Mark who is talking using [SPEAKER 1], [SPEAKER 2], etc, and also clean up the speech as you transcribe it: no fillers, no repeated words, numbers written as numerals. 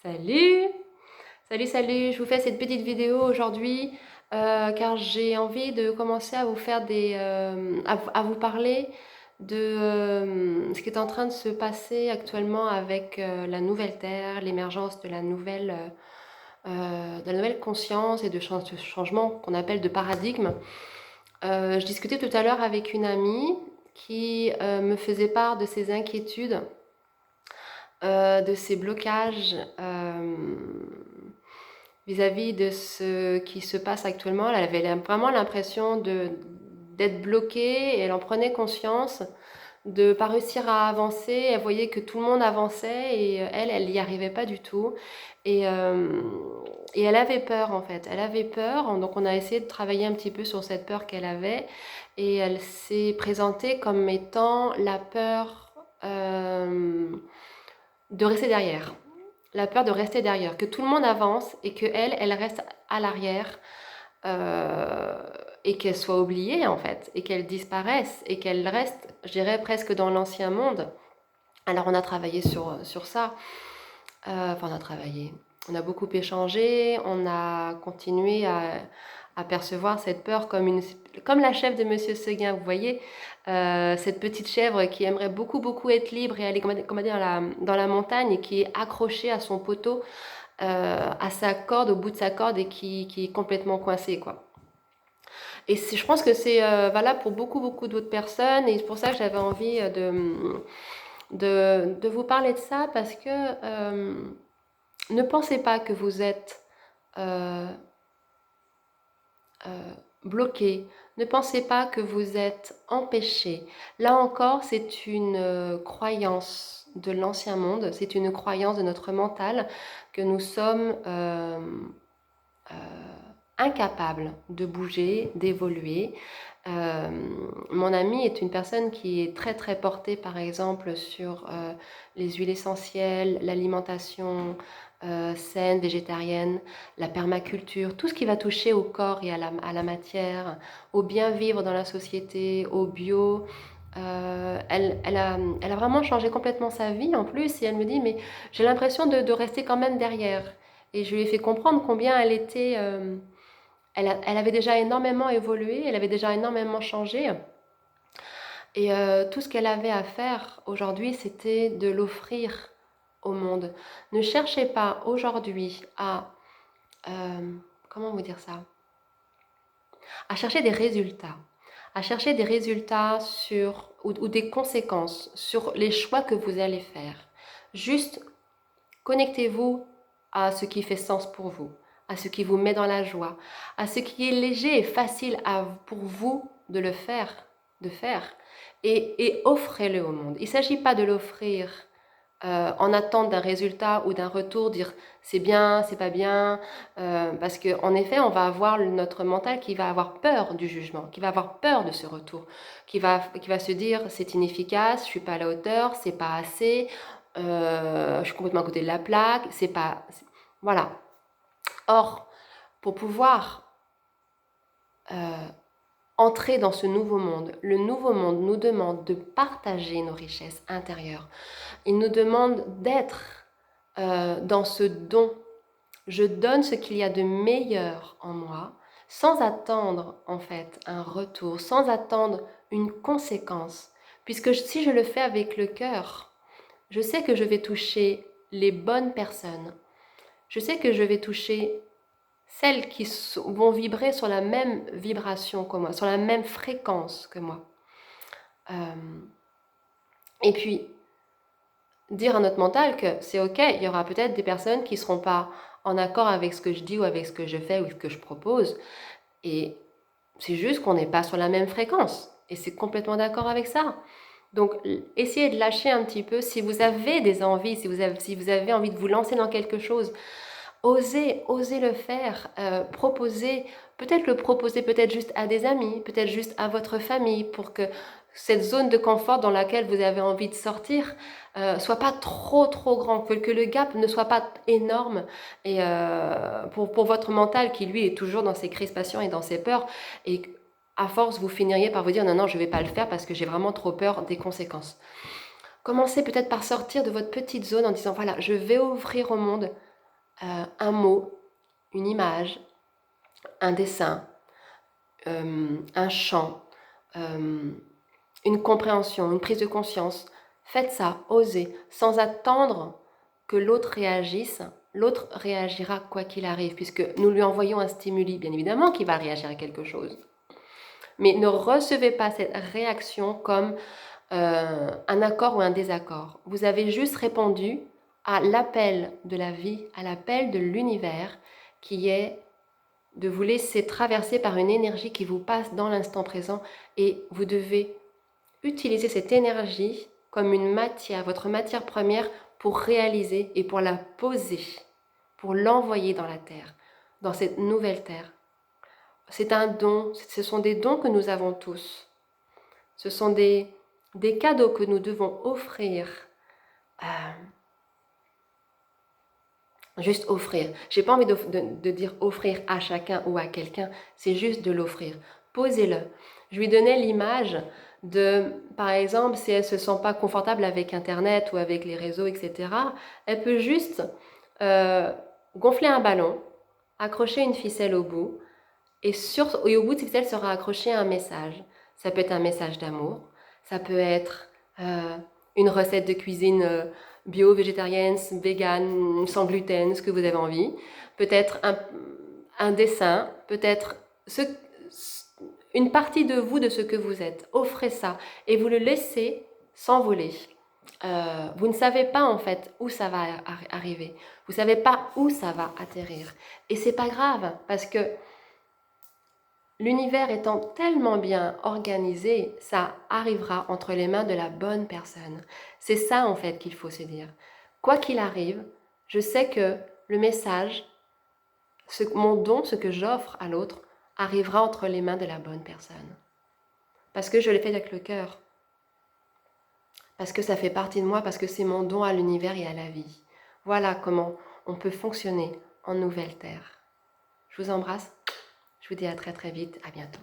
[SPEAKER 1] Salut! Salut, salut! Je vous fais cette petite vidéo aujourd'hui car j'ai envie de commencer à vous faire à vous parler de ce qui est en train de se passer actuellement avec la nouvelle Terre, l'émergence de la nouvelle conscience et de changement qu'on appelle de paradigme. Je discutais tout à l'heure avec une amie qui me faisait part de ses inquiétudes, de ses blocages vis-à-vis de ce qui se passe actuellement. Elle avait vraiment l'impression d'être bloquée et elle en prenait conscience, de ne pas réussir à avancer. Elle voyait que tout le monde avançait et elle n'y arrivait pas du tout. Et, euh, et elle avait peur en fait. Elle avait peur, donc on a essayé de travailler un petit peu sur cette peur qu'elle avait. Et elle s'est présentée comme étant la peur de rester derrière. La peur de rester derrière, que tout le monde avance et que elle reste à l'arrière euh, et qu'elle soit oubliée en fait, et qu'elle disparaisse et qu'elle reste, je dirais, presque dans l'ancien monde. Alors on a travaillé sur ça, enfin on a travaillé, on a beaucoup échangé, on a continué à percevoir cette peur comme la chèvre de Monsieur Seguin, vous voyez, cette petite chèvre qui aimerait beaucoup beaucoup être libre et aller comment dire, dans la montagne et qui est accrochée à son poteau, à sa corde, au bout de sa corde et qui est complètement coincée quoi. Et je pense que c'est valable pour beaucoup beaucoup d'autres personnes et c'est pour ça que j'avais envie de vous parler de ça parce que ne pensez pas que vous êtes euh, bloqué. Ne pensez pas que vous êtes empêché. Là encore, c'est une croyance de l'ancien monde, c'est une croyance de notre mental que nous sommes euh, incapables de bouger, d'évoluer. Euh, Mon ami est une personne qui est très très portée par exemple sur les huiles essentielles, l'alimentation saine, végétarienne, la permaculture, tout ce qui va toucher au corps et à la matière, au bien vivre dans la société, au bio. Elle a vraiment changé complètement sa vie en plus et elle me dit mais j'ai l'impression de rester quand même derrière. Et je lui ai fait comprendre combien elle était... elle avait déjà énormément évolué, elle avait déjà énormément changé. Et tout ce qu'elle avait à faire aujourd'hui, c'était de l'offrir au monde. Ne cherchez pas aujourd'hui comment vous dire ça, à chercher des résultats. À chercher des résultats ou des conséquences sur les choix que vous allez faire. Juste connectez-vous à ce qui fait sens pour vous, à ce qui vous met dans la joie, à ce qui est léger et facile pour vous de faire, et offrez-le au monde. Il ne s'agit pas de l'offrir en attente d'un résultat ou d'un retour, dire c'est bien, c'est pas bien, parce qu'en effet, on va avoir notre mental qui va avoir peur du jugement, qui va avoir peur de ce retour, qui va se dire c'est inefficace, je suis pas à la hauteur, c'est pas assez, je suis complètement à côté de la plaque, c'est pas... Voilà. Or, pour pouvoir euh, entrer dans ce nouveau monde, le nouveau monde nous demande de partager nos richesses intérieures. Il nous demande d'être dans ce don. Je donne ce qu'il y a de meilleur en moi, sans attendre en fait un retour, sans attendre une conséquence. Puisque si je le fais avec le cœur, je sais que je vais toucher les bonnes personnes. Je sais que je vais toucher celles qui vont vibrer sur la même vibration que moi, sur la même fréquence que moi. Et puis, dire à notre mental que c'est ok, il y aura peut-être des personnes qui ne seront pas en accord avec ce que je dis ou avec ce que je fais ou ce que je propose. Et c'est juste qu'on n'est pas sur la même fréquence. Et c'est complètement d'accord avec ça. Donc, essayez de lâcher un petit peu. Si vous avez des envies, si vous avez envie de vous lancer dans quelque chose, osez le faire. Le proposer peut-être juste à des amis, peut-être juste à votre famille, pour que cette zone de confort dans laquelle vous avez envie de sortir soit pas trop trop grand, que le gap ne soit pas énorme et pour votre mental qui lui est toujours dans ses crispations et dans ses peurs et à force vous finiriez par vous dire non je vais pas le faire parce que j'ai vraiment trop peur des conséquences. Commencez peut-être par sortir de votre petite zone en disant voilà je vais ouvrir au monde un mot, une image, un dessin, un chant, une compréhension, une prise de conscience. Faites ça, osez, sans attendre que l'autre réagisse. L'autre réagira quoi qu'il arrive, puisque nous lui envoyons un stimuli, bien évidemment qu'il va réagir à quelque chose. Mais ne recevez pas cette réaction comme un accord ou un désaccord. Vous avez juste répondu à l'appel de la vie, à l'appel de l'univers, qui est de vous laisser traverser par une énergie qui vous passe dans l'instant présent, et vous devez utiliser cette énergie comme une matière, votre matière première, pour réaliser et pour la poser, pour l'envoyer dans la terre, dans cette nouvelle terre. C'est un don, ce sont des dons que nous avons tous. Ce sont des cadeaux que nous devons offrir. Juste offrir. J'ai pas envie de dire offrir à chacun ou à quelqu'un, c'est juste de l'offrir. Posez-le. Je lui donnais l'image de, par exemple, si elle ne se sent pas confortable avec Internet ou avec les réseaux, etc., elle peut juste gonfler un ballon, accrocher une ficelle au bout, et au bout de cette ficelle sera accroché un message. Ça peut être un message d'amour, ça peut être une recette de cuisine bio, végétarienne, vegan, sans gluten, ce que vous avez envie. Peut-être un dessin, peut-être une partie de vous, de ce que vous êtes. Offrez ça et vous le laissez s'envoler. Vous ne savez pas en fait où ça va arriver. Vous ne savez pas où ça va atterrir. Et c'est pas grave parce que l'univers étant tellement bien organisé, ça arrivera entre les mains de la bonne personne. C'est ça en fait qu'il faut se dire. Quoi qu'il arrive, je sais que le message, mon don, ce que j'offre à l'autre, arrivera entre les mains de la bonne personne. Parce que je l'ai fait avec le cœur. Parce que ça fait partie de moi, parce que c'est mon don à l'univers et à la vie. Voilà comment on peut fonctionner en nouvelle terre. Je vous embrasse. Je vous dis à très très vite. À bientôt.